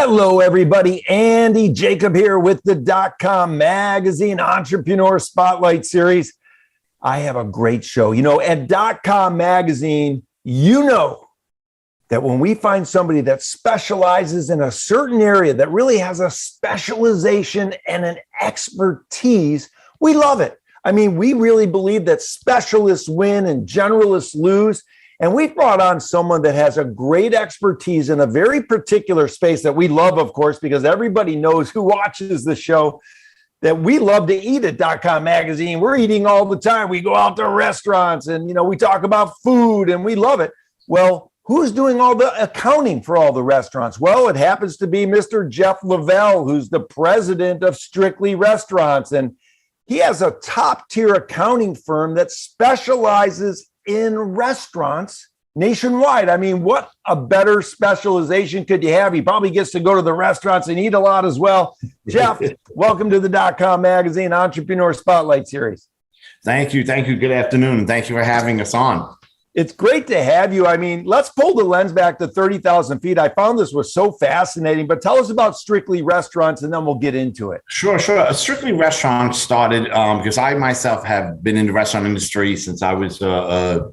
Hello, everybody. Andy Jacob here with the DotCom Magazine Entrepreneur Spotlight Series. I have a great show. At DotCom Magazine, that when we find somebody that specializes in a certain area, that really has a specialization and an expertise, we love it. We really believe that specialists win and generalists lose. And we've brought on someone that has a great expertise in a very particular space that we love, of course, because everybody knows who watches the show that we love to eat at .com Magazine. We're eating all the time. We go out to restaurants and, we talk about food and we love it. Well, who's doing all the accounting for all the restaurants? Well, it happens to be Mr. Jeff Lavelle, who's the president of Strictly Restaurants. And he has a top tier accounting firm that specializes in restaurants nationwide. What a better specialization could you have? He probably gets to go to the restaurants and eat a lot as well. Jeff, welcome to the .com Magazine Entrepreneur Spotlight Series. Thank you. Good afternoon. Thank you for having us on. It's great to have you. Let's pull the lens back to 30,000 feet. I found this was so fascinating, but tell us about Strictly Restaurants and then we'll get into it. Sure. Strictly Restaurants started because I myself have been in the restaurant industry since I was a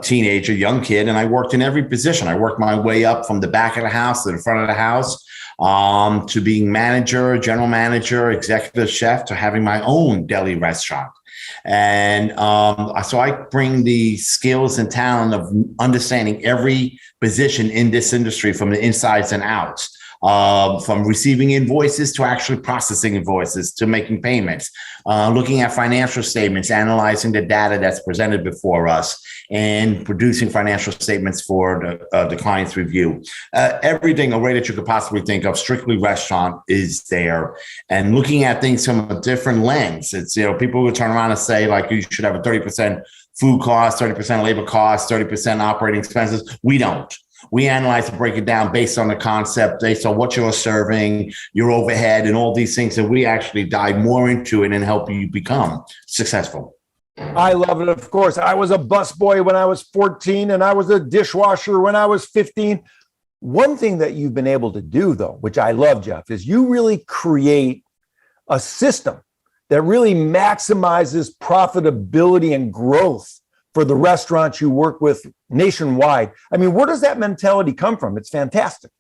teenager, young kid, and I worked in every position. I worked my way up from the back of the house to the front of the house, to being manager, general manager, executive chef, to having my own deli restaurant. And so I bring the skills and talent of understanding every position in this industry from the insides and outs, from receiving invoices to actually processing invoices to making payments, looking at financial statements, analyzing the data that's presented before us, and producing financial statements for the client's review. Everything, a way that you could possibly think of, Strictly Restaurant is there. And looking at things from a different lens. It's, people will turn around and say, like, you should have a 30% food cost, 30% labor cost, 30% operating expenses. We don't. We analyze and break it down based on the concept, based on what you're serving, your overhead, and all these things. And we actually dive more into it and help you become successful. I love it. Of course, I was a busboy when I was 14 and I was a dishwasher when I was 15. One thing that you've been able to do, though, which I love, Jeff, is you really create a system that really maximizes profitability and growth for the restaurants you work with nationwide. Where does that mentality come from? It's fantastic.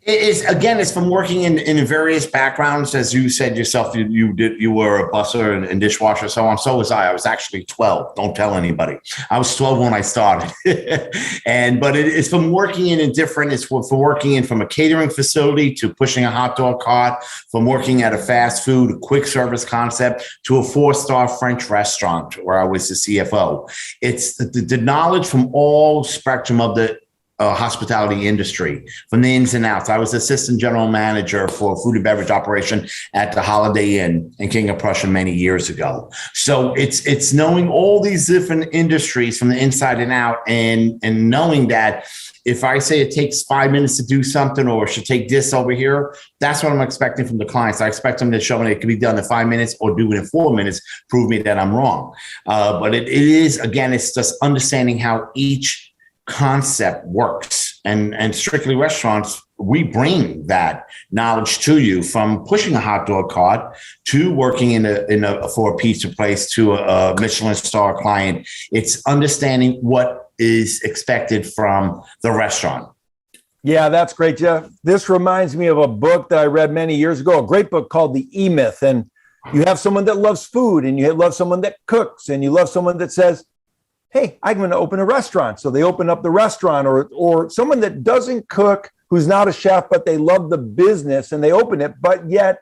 It's from working in various backgrounds. As you said yourself, you were a busser and dishwasher, so on. So was I. I was actually 12. Don't tell anybody. I was 12 when I started. But it's from working in different, it's from working in from a catering facility to pushing a hot dog cart, from working at a fast food, quick service concept to a 4-star French restaurant where I was the CFO. It's the knowledge from all spectrum of the hospitality industry, from the ins and outs. I was assistant general manager for food and beverage operation at the Holiday Inn in King of Prussia many years ago. So it's knowing all these different industries from the inside and out, and knowing that if I say it takes 5 minutes to do something, or it should take this over here, that's what I'm expecting from the clients. I expect them to show me it can be done in 5 minutes or do it in 4 minutes, prove me that I'm wrong. But it is, again, it's just understanding how each concept works, and Strictly Restaurants, we bring that knowledge to you, from pushing a hot dog cart to working for a pizza place to a Michelin star client. It's understanding what is expected from the restaurant. Yeah, that's great, Jeff. This reminds me of a book that I read many years ago, a great book called The EMyth. And you have someone that loves food, and you love someone that cooks, and you love someone that says, hey, I'm going to open a restaurant. So they open up the restaurant, or someone that doesn't cook, who's not a chef, but they love the business and they open it, but yet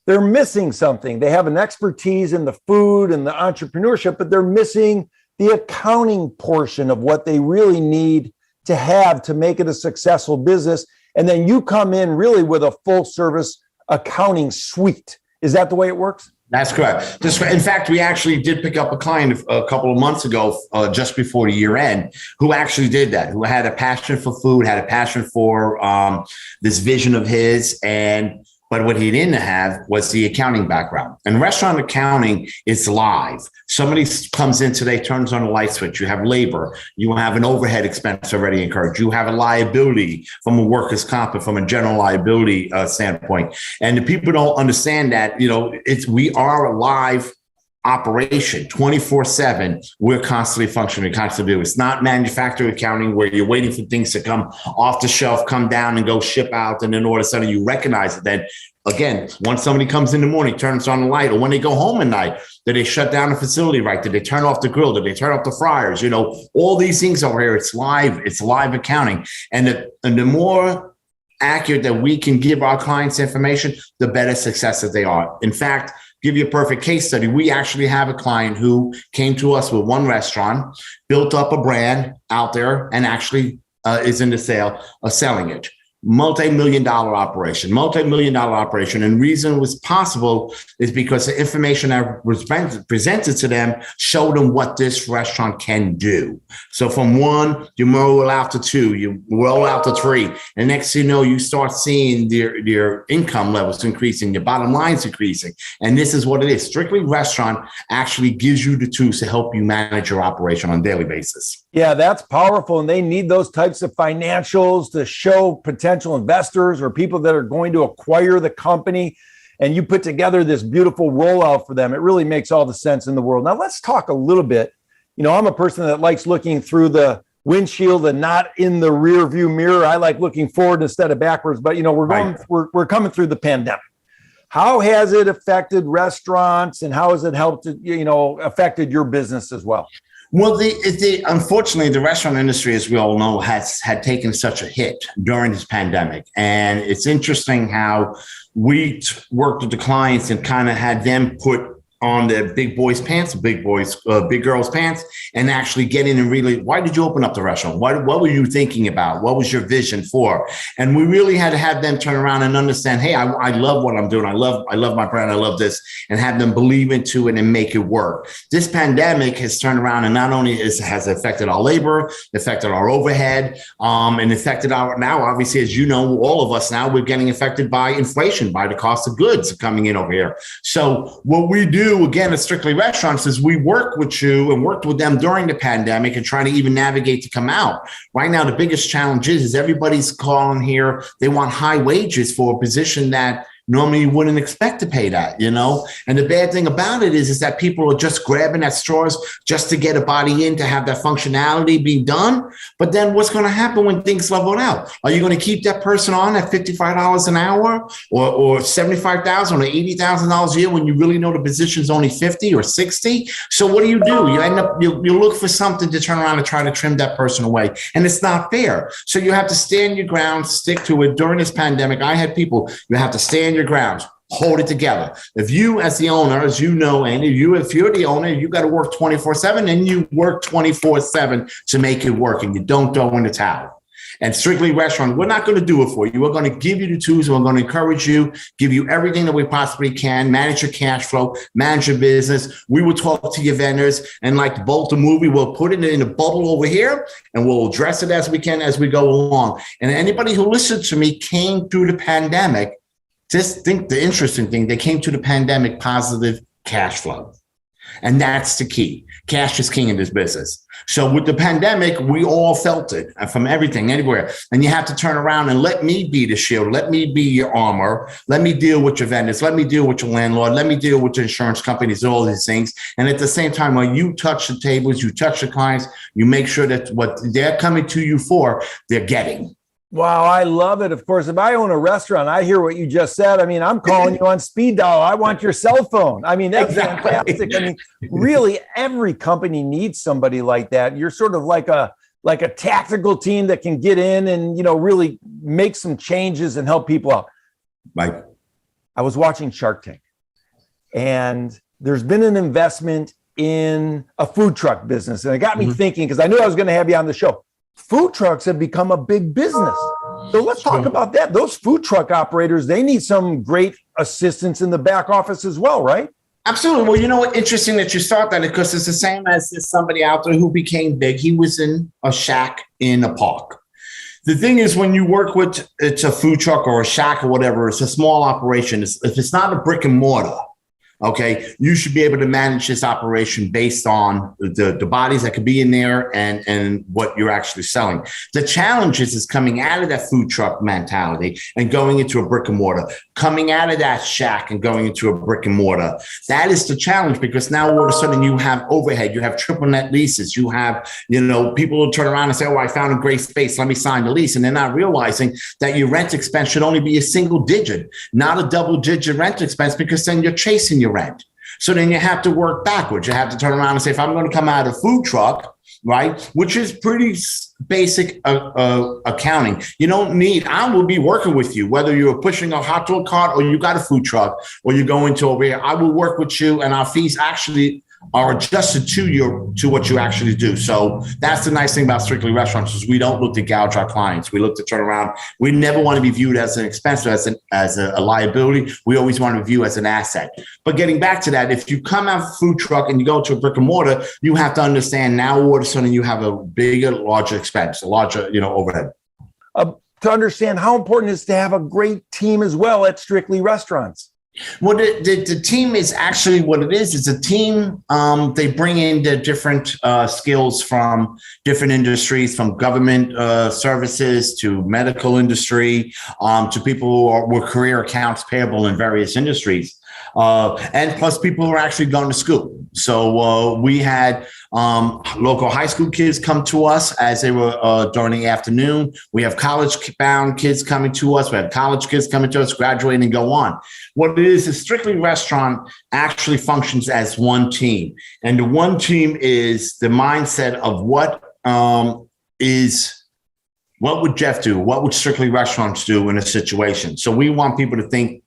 they're missing something. They have an expertise in the food and the entrepreneurship, but they're missing the accounting portion of what they really need to have to make it a successful business. And then you come in really with a full service accounting suite. Is that the way it works? That's correct. In fact, we actually did pick up a client a couple of months ago, just before the year end, who actually did that, who had a passion for food, had a passion for this vision of his, But what he didn't have was the accounting background. And restaurant accounting is live. Somebody comes in today, turns on a light switch. You have labor. You have an overhead expense already incurred. You have a liability from a workers' comp and from a general liability standpoint. And the people don't understand that, we are a live operation 24/7. We're constantly functioning, constantly do. It's not manufacturing accounting where you're waiting for things to come off the shelf, come down and go ship out. And then all of a sudden you recognize it. Then again, once somebody comes in the morning, turns on the light, or when they go home at night, did they shut down the facility right? Did they turn off the grill? Did they turn off the fryers? All these things over here, it's live accounting. And the more accurate that we can give our clients information, the better success that they are. In fact, give you a perfect case study. We actually have a client who came to us with one restaurant, built up a brand out there, and actually is in the selling it. Multi-million dollar operation. And the reason it was possible is because the information that was presented to them showed them what this restaurant can do. So from one, you roll out to two, you roll out to three. And next thing you know, you start seeing your income levels increasing, your bottom line's increasing. And this is what it is. Strictly Restaurant actually gives you the tools to help you manage your operation on a daily basis. Yeah, that's powerful. And they need those types of financials to show potential investors or people that are going to acquire the company. And you put together this beautiful rollout for them. It really makes all the sense in the world. Now, let's talk a little bit. I'm a person that likes looking through the windshield and not in the rear view mirror. I like looking forward instead of backwards. But, we're coming through the pandemic. How has it affected restaurants, and how has it helped, affected your business as well? Well, unfortunately, the restaurant industry, as we all know, had taken such a hit during this pandemic. And it's interesting how we worked with the clients and kind of had them put on the big girls' pants, and actually get in and really, why did you open up the restaurant? What were you thinking about? What was your vision for? And we really had to have them turn around and understand, hey, I love what I'm doing. I love my brand. I love this, and have them believe into it and make it work. This pandemic has turned around, and not only has affected our labor, affected our overhead, and affected now, obviously, as you know, all of us now, we're getting affected by inflation, by the cost of goods coming in over here. So what we do, again, at Strictly Restaurants, is we work with you and worked with them during the pandemic and trying to even navigate to come out. Right now, the biggest challenge is everybody's calling here. They want high wages for a position that normally you wouldn't expect to pay that, And the bad thing about it is that people are just grabbing at straws just to get a body in, to have that functionality being done. But then what's going to happen when things level out? Are you going to keep that person on at $55 an hour or $75,000 or $80,000 a year when you really know the position's only 50 or 60? So what do? You end up, you look for something to turn around and try to trim that person away. And it's not fair. So you have to stand your ground, stick to it. During this pandemic, I had people, you have to stand your grounds, hold it together. If you, as the owner, as you know, Andy, if you're the owner, you got to work 24/7, and you work 24/7 to make it work, and you don't throw in the towel. And Strictly Restaurant, we're not going to do it for you. We're going to give you the tools. We're going to encourage you, give you everything that we possibly can, manage your cash flow, manage your business. We will talk to your vendors, and like the Bolt the movie, we'll put it in a bubble over here, and we'll address it as we can as we go along. And anybody who listened to me came through the pandemic. Just think the interesting thing, they came to the pandemic positive cash flow. And that's the key. Cash is king in this business. So with the pandemic, we all felt it from everything, anywhere. And you have to turn around and let me be the shield. Let me be your armor. Let me deal with your vendors. Let me deal with your landlord. Let me deal with your insurance companies, all these things. And at the same time, when you touch the tables, you touch the clients, you make sure that what they're coming to you for, they're getting. Wow, I love it. Of course, if I own a restaurant, I hear what you just said. I'm calling you on speed dial. I want your cell phone. That's exactly. Fantastic. Really, every company needs somebody like that. You're sort of like a tactical team that can get in and, really make some changes and help people out. Right. I was watching Shark Tank, and there's been an investment in a food truck business. And it got me thinking, because I knew I was going to have you on the show. Food trucks have become a big business. So let's talk about that. Those food truck operators, they need some great assistance in the back office as well, right? Absolutely. Well, you know what? Interesting that you start that, because it's the same as somebody out there who became big. He was in a shack in a park. The thing is, when you work with, it's a food truck or a shack or whatever, it's a small operation. If it's not a brick and mortar, okay, you should be able to manage this operation based on the bodies that could be in there and what you're actually selling. The challenge is coming out of that food truck mentality and going into a brick and mortar, coming out of that shack and going into a brick and mortar. That is the challenge, because now all of a sudden you have overhead, you have triple net leases, you have, people will turn around and say, oh, I found a great space, let me sign the lease. And they're not realizing that your rent expense should only be a single digit, not a double digit rent expense, because then you're chasing your rent. So then you have to work backwards. You have to turn around and say, if I'm going to come out of food truck, right, which is pretty basic accounting. You don't need, I will be working with you, whether you're pushing a hot dog cart or you got a food truck or you're going to over here, I will work with you, and our fees actually are adjusted to what you actually do. So that's the nice thing about Strictly Restaurants, is we don't look to gouge our clients. We look to turn around. We never want to be viewed as an expense or as a liability. We always want to be viewed as an asset. But getting back to that, if you come out of a food truck and you go to a brick and mortar, you have to understand now all of a sudden you have a bigger, larger expense, a larger, overhead. To understand how important it is to have a great team as well at Strictly Restaurants. Well, the team is actually what it is. It's a team. They bring in the different skills from different industries, from government services to medical industry, to people who were career accounts payable in various industries. And plus people who are actually going to school. So we had local high school kids come to us as they were during the afternoon. We have college-bound kids coming to us. We have college kids coming to us, graduating and go on. What it is Strictly Restaurant actually functions as one team. And the one team is the mindset of what would Jeff do? What would Strictly Restaurants do in a situation? So we want people to think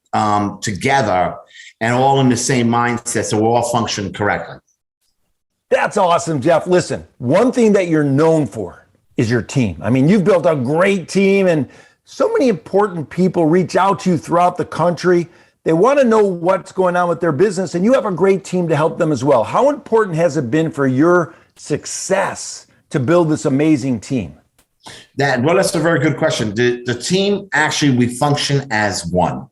together and all in the same mindset, so we're all functioning correctly. That's awesome, Jeff. Listen, one thing that you're known for is your team. I mean, you've built a great team, and so many important people reach out to you throughout the country. They want to know what's going on with their business, and you have a great team to help them as well. How important has it been for your success to build this amazing team? That's a very good question. The team, actually, we function as one.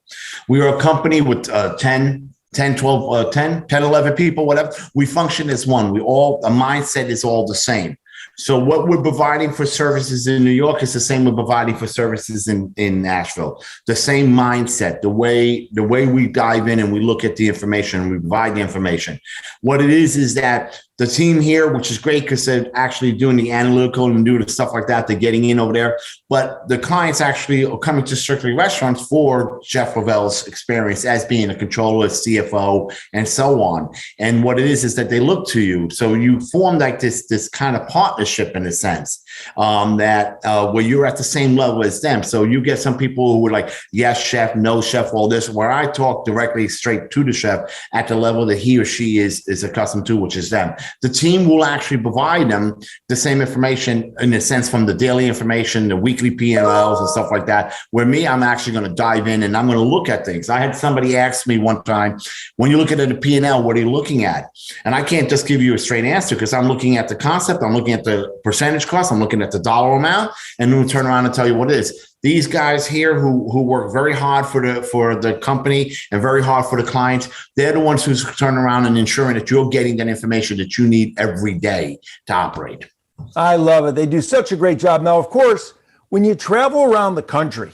We are a company with 10, 11 people, whatever. We function as one. The mindset is all the same. So what we're providing for services in New York is the same we're providing for services in Nashville. The same mindset, the way we dive in and we look at the information and we provide the information. What it is that the team here, which is great because they're actually doing the analytical and doing the stuff like that, they're getting in over there. But the clients actually are coming to Strictly Restaurants for Jeff Lavelle's experience as being a controller, CFO, and so on. And what it is that they look to you. So you form like this kind of partnership in a sense, that where you're at the same level as them. So you get some people who are like, yes, chef, no chef, all this, where I talk directly straight to the chef at the level that he or she is accustomed to, which is them. The team will actually provide them the same information in a sense from the daily information, the weekly P&Ls and stuff like that, where I'm actually going to dive in and I'm going to look at things. I had somebody ask me one time, when you look at the P&L, what are you looking at? And I can't just give you a straight answer because I'm looking at the concept, I'm looking at the percentage cost, I'm looking at the dollar amount, and then we'll turn around and tell you what it is. These guys here who work very hard for the company and very hard for the clients, they're the ones who's turning around and ensuring that you're getting that information that you need every day to operate. I love it. They do such a great job. Now, of course, when you travel around the country,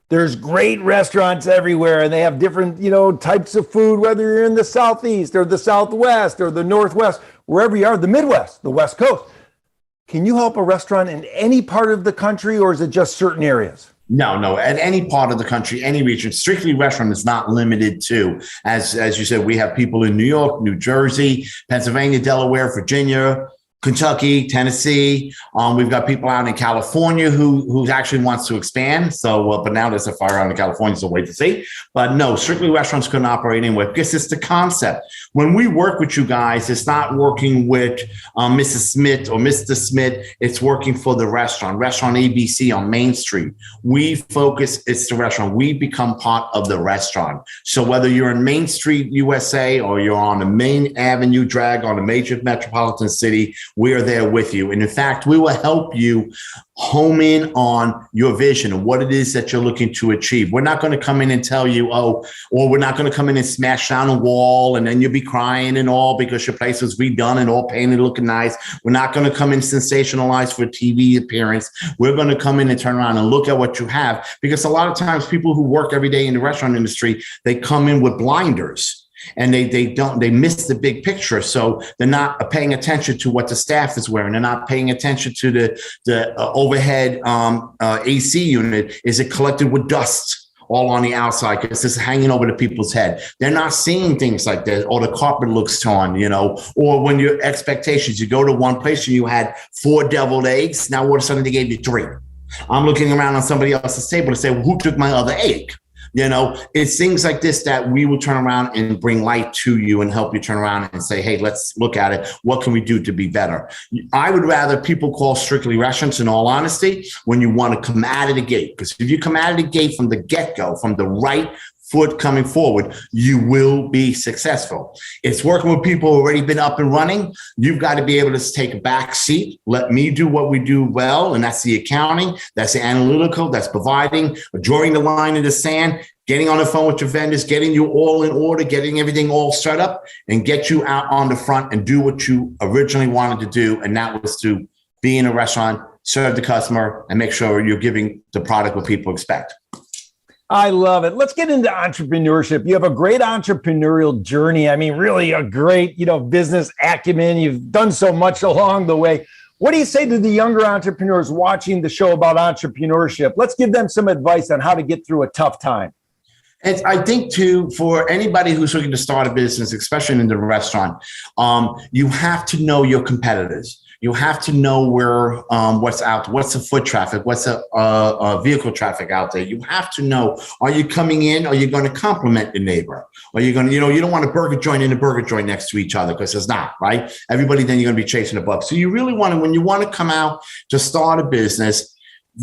there's great restaurants everywhere and they have different, types of food, whether you're in the Southeast or the Southwest or the Northwest, wherever you are, the Midwest, the West Coast. Can you help a restaurant in any part of the country, or is it just certain areas? No. At any part of the country, any region, Strictly Restaurant is not limited to, as you said, we have people in New York, New Jersey, Pennsylvania, Delaware, Virginia, Kentucky, Tennessee. We've got people out in California who actually wants to expand. So, but now there's a fire out in California, so wait to see. But no, Strictly Restaurants couldn't operate anywhere because it's the concept. When we work with you guys, it's not working with Mrs. Smith or Mr. Smith. It's working for the restaurant ABC on Main Street. We focus, it's the restaurant. We become part of the restaurant. So whether you're in Main Street, USA, or you're on the Main Avenue drag on a major metropolitan city, we are there with you. And in fact, we will help you home in on your vision and what it is that you're looking to achieve. We're not going to come in and tell you, or we're not going to come in and smash down a wall and then you'll be crying and all because your place was redone and all painted looking nice. We're not going to come in sensationalized for TV appearance. We're going to come in and turn around and look at what you have, because a lot of times people who work every day in the restaurant industry, they come in with blinders. And they miss the big picture. So they're not paying attention to what the staff is wearing. They're not paying attention to the overhead AC unit. Is it collected with dust all on the outside because it's hanging over the people's head? They're not seeing things like that, or the carpet looks torn, or when your expectations, you go to one place and you had 4 deviled eggs. Now all of a sudden they gave you 3. I'm looking around on somebody else's table to say, well, who took my other egg? It's things like this that we will turn around and bring light to you and help you turn around and say, hey, let's look at it. What can we do to be better? I would rather people call Strictly Restaurants, in all honesty, when you want to come out of the gate. Because if you come out of the gate from the get-go, from the right foot coming forward, you will be successful. It's working with people who already been up and running. You've got to be able to take a back seat. Let me do what we do well, and that's the accounting, that's the analytical, that's providing, drawing the line in the sand, getting on the phone with your vendors, getting you all in order, getting everything all set up, and get you out on the front and do what you originally wanted to do, and that was to be in a restaurant, serve the customer, and make sure you're giving the product what people expect. I love it. Let's get into entrepreneurship. You have a great entrepreneurial journey. I mean, really a great, business acumen. You've done so much along the way. What do you say to the younger entrepreneurs watching the show about entrepreneurship? Let's give them some advice on how to get through a tough time. And I think too, for anybody who's looking to start a business, especially in the restaurant, you have to know your competitors. You have to know where what's out, what's the foot traffic, what's the vehicle traffic out there. You have to know, are you coming in? Are you going to compliment your neighbor? Are you going to, you don't want a burger joint and a burger joint next to each other, because it's not, right? Everybody, then you're going to be chasing a buck. So you really want to, when you want to come out to start a business,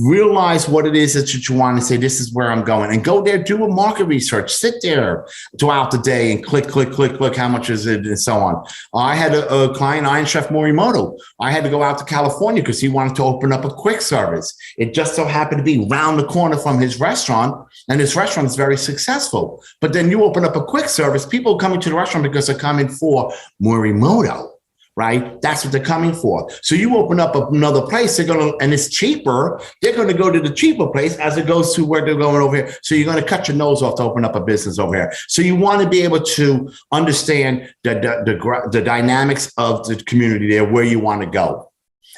realize what it is that you want to say, this is where I'm going, and go there, do a market research, sit there throughout the day and click, how much is it, and so on. I had a client, Iron Chef Morimoto. I had to go out to California because he wanted to open up a quick service. It just so happened to be round the corner from his restaurant, and his restaurant is very successful. But then you open up a quick service, people coming to the restaurant because they're coming for Morimoto. Right? That's what they're coming for. So you open up another place, they're going to, and it's cheaper. They're going to go to the cheaper place as it goes to where they're going over here. So you're going to cut your nose off to open up a business over here. So you want to be able to understand the dynamics of the community there, where you want to go.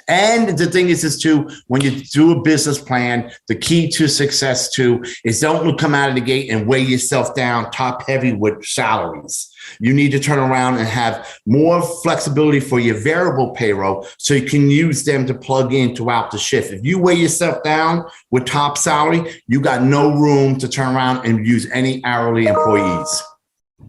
And the thing is too, when you do a business plan, the key to success too is don't come out of the gate and weigh yourself down top heavy with salaries. You need to turn around and have more flexibility for your variable payroll so you can use them to plug in throughout the shift. If you weigh yourself down with top salary, you got no room to turn around and use any hourly employees.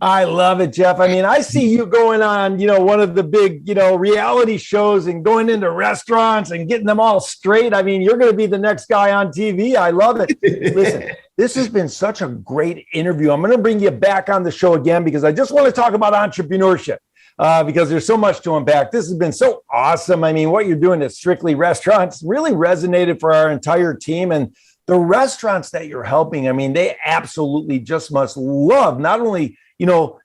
I love it, Jeff. I mean, I see you going on, one of the big, reality shows and going into restaurants and getting them all straight. I mean, you're going to be the next guy on TV. I love it. Listen, this has been such a great interview. I'm going to bring you back on the show again because I just want to talk about entrepreneurship because there's so much to unpack. This has been so awesome. I mean, what you're doing at Strictly Restaurants really resonated for our entire team, and the restaurants that you're helping, I mean, they absolutely just must love not only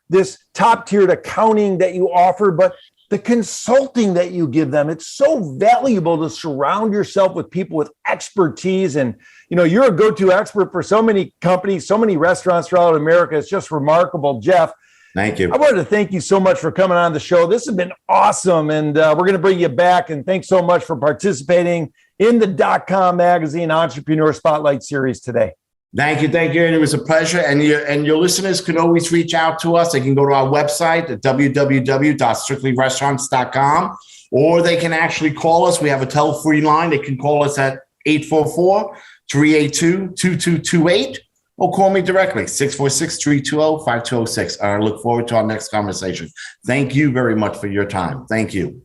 this top-tiered accounting that you offer, but the consulting that you give them. It's so valuable to surround yourself with people with expertise. And, you're a go-to expert for so many companies, so many restaurants throughout America. It's just remarkable, Jeff. Thank you. I wanted to thank you so much for coming on the show. This has been awesome. And we're going to bring you back. And thanks so much for participating in the DotCom Magazine Entrepreneur Spotlight Series today. Thank you. And it was a pleasure. And your listeners can always reach out to us. They can go to our website at www.strictlyrestaurants.com, or they can actually call us. We have a toll-free line. They can call us at 844-382-2228, or call me directly, 646-320-5206. I look forward to our next conversation. Thank you very much for your time. Thank you.